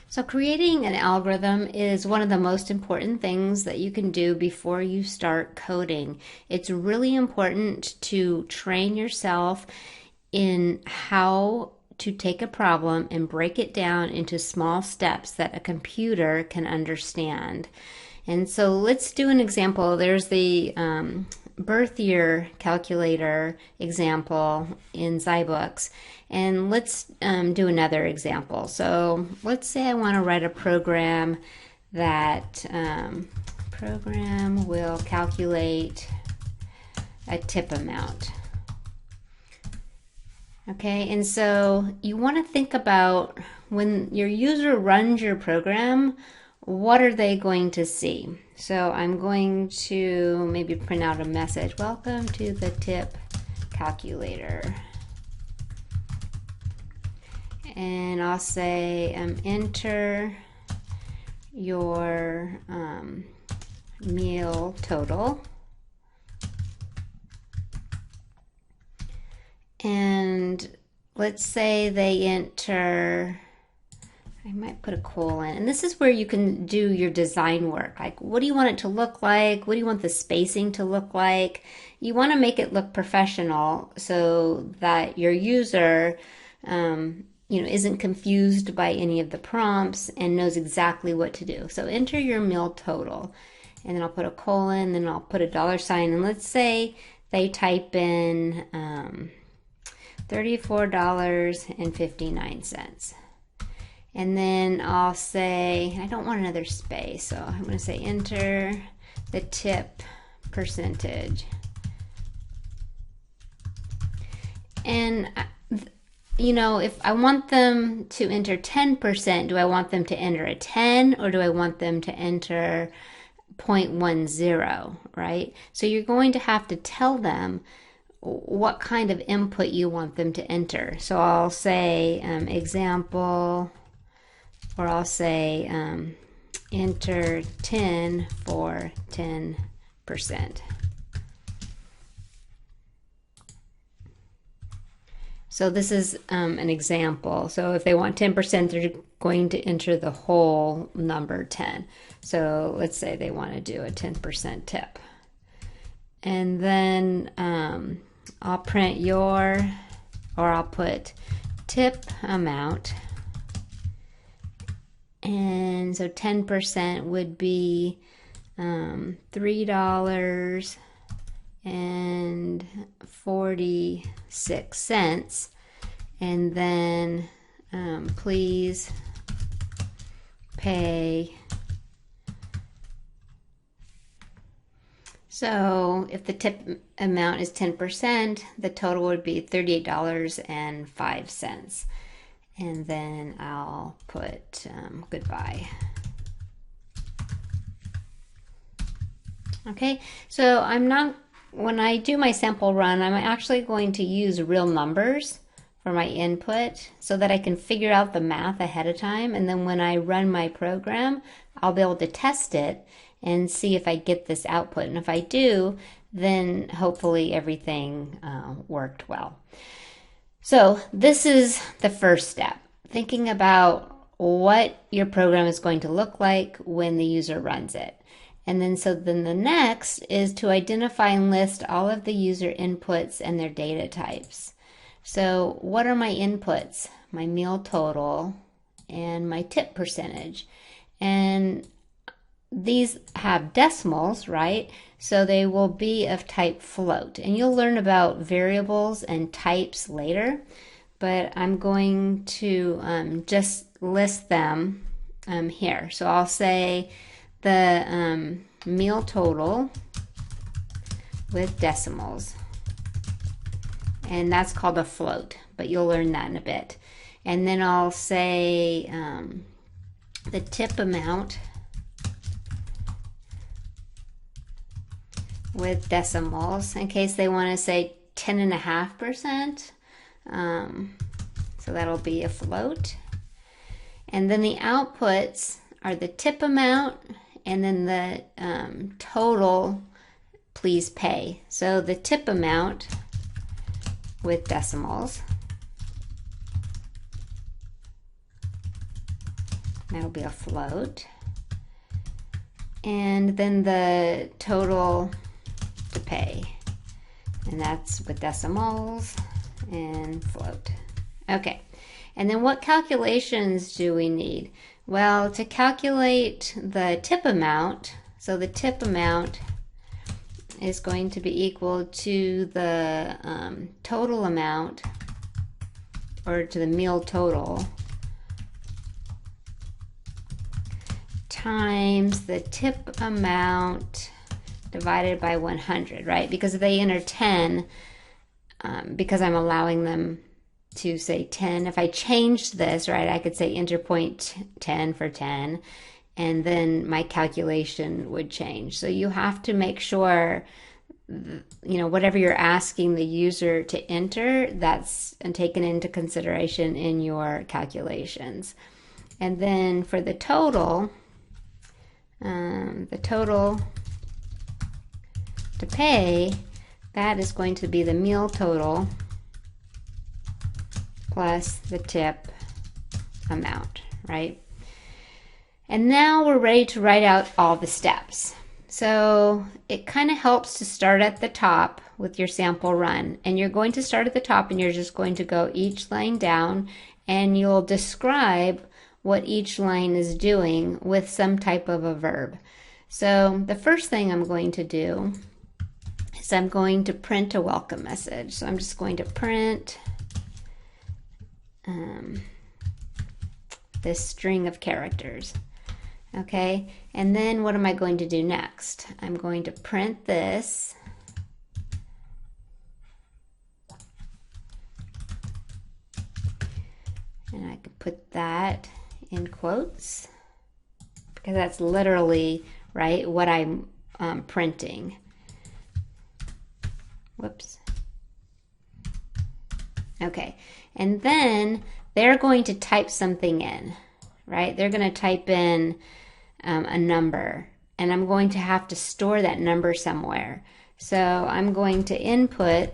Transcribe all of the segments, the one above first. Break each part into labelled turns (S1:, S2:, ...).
S1: So creating an algorithm is one of the most important things that you can do before you start coding. It's really important to train yourself in how to take a problem and break it down into small steps that a computer can understand. And so let's do an example. There's the birth year calculator example in Zybooks. And let's do another example. So let's say I want to write a program that program will calculate a tip amount. Okay, and so you want to think about when your user runs your program, what are they going to see? So I'm going to maybe print out a message. Welcome to the tip calculator. And I'll say enter your meal total. And let's say they enter, I might put a colon, and this is where you can do your design work. Like, what do you want it to look like? What do you want the spacing to look like? You want to make it look professional so that your user isn't confused by any of the prompts and knows exactly what to do. So enter your meal total, and then I'll put a colon, then I'll put a $sign, and let's say they type in $34.59. And then I'll say, I don't want another space, so I'm going to say enter the tip percentage. And if I want them to enter 10%, do I want them to enter a 10 or do I want them to enter 0.10, right? So you're going to have to tell them what kind of input you want them to enter. So I'll say example, or I'll say enter 10 for 10%. So this is an example. So if they want 10%, they're going to enter the whole number 10. So let's say they want to do a 10% tip. And then I'll print I'll put tip amount. And so 10% would be $3.46. And then please pay. So if the tip amount is 10%, the total would be $38.05. And then I'll put goodbye. Okay, so when I do my sample run, I'm actually going to use real numbers for my input so that I can figure out the math ahead of time. And then when I run my program, I'll be able to test it and see if I get this output. And if I do, then hopefully everything worked well. So this is the first step, thinking about what your program is going to look like when the user runs it. And then the next is to identify and list all of the user inputs and their data types. So what are my inputs? My meal total and my tip percentage. And these have decimals, right? So they will be of type float. And you'll learn about variables and types later, but I'm going to just list them here. So I'll say the meal total with decimals. And that's called a float, but you'll learn that in a bit. And then I'll say the tip amount with decimals in case they want to say 10.5%. So that'll be a float. And then the outputs are the tip amount and then the total please pay. So the tip amount with decimals That'll be a float. And then the total to pay. And that's with decimals and float. Okay. And then what calculations do we need? Well, to calculate the tip amount, so the tip amount is going to be equal to the total amount, or to the meal total, times the tip amount divided by 100, right? Because if they enter 10, because I'm allowing them to say 10, if I changed this, right, I could say enter point 10 for 10, and then my calculation would change. So you have to make sure, whatever you're asking the user to enter, that's taken into consideration in your calculations. And then for the total to pay, that is going to be the meal total plus the tip amount, right? And now we're ready to write out all the steps. So it kind of helps to start at the top with your sample run. And you're going to start at the top and you're just going to go each line down, and you'll describe what each line is doing with some type of a verb. So the first thing I'm going to do is I'm going to print a welcome message. So I'm just going to print this string of characters. Okay, and then what am I going to do next? I'm going to print this. And I could put that in quotes, because that's literally, right, what I'm printing. Whoops. Okay, and then they're going to type something in, right? They're going to type in a number, and I'm going to have to store that number somewhere. So I'm going to input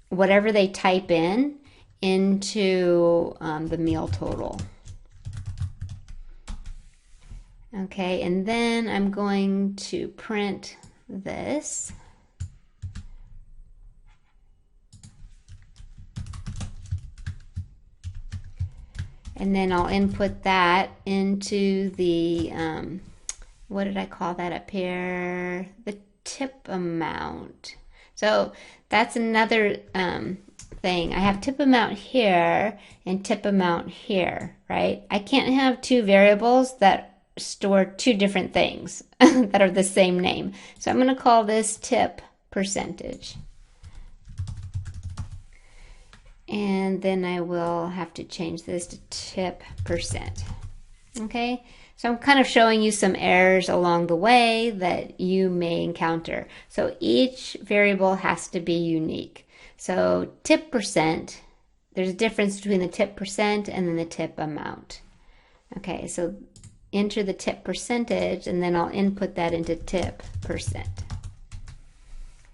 S1: whatever they type in into the meal total. Okay, and then I'm going to print this. And then I'll input that into the, what did I call that up here? The tip amount. So that's another thing. I have tip amount here and tip amount here, right? I can't have two variables that store two different things that are the same name. So I'm going to call this tip percentage. And then I will have to change this to tip percent. Okay, so I'm kind of showing you some errors along the way that you may encounter. So each variable has to be unique. So tip percent, there's a difference between the tip percent and then the tip amount. Okay, so enter the tip percentage, and then I'll input that into tip percent.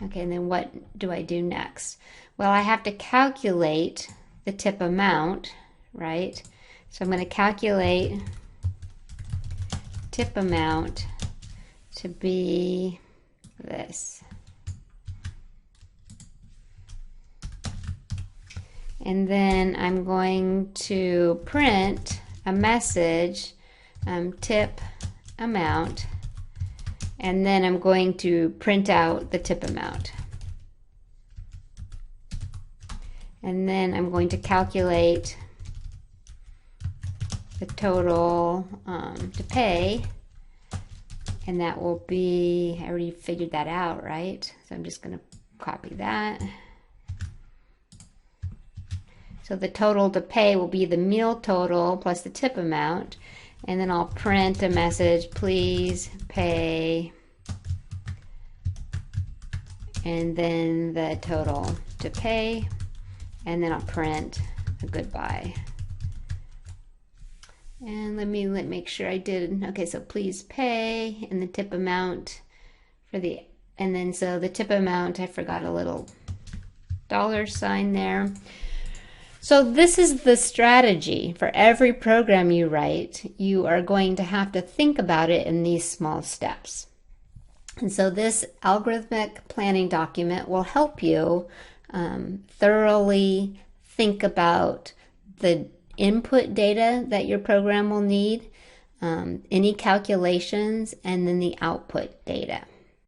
S1: Okay, and then what do I do next? Well, I have to calculate the tip amount, right? So I'm going to calculate tip amount to be this. And then I'm going to print a message, tip amount, and then I'm going to print out the tip amount. And then I'm going to calculate the total to pay, and that will be, I already figured that out, right? So I'm just going to copy that. So the total to pay will be the meal total plus the tip amount, and then I'll print a message, please pay, and then the total to pay. And then I'll print a goodbye. And let me make sure I did. Okay, so please pay, and the tip amount for the, and then so the tip amount, I forgot a little $sign there. So this is the strategy for every program you write. You are going to have to think about it in these small steps. And so this algorithmic planning document will help you thoroughly think about the input data that your program will need, any calculations, and then the output data.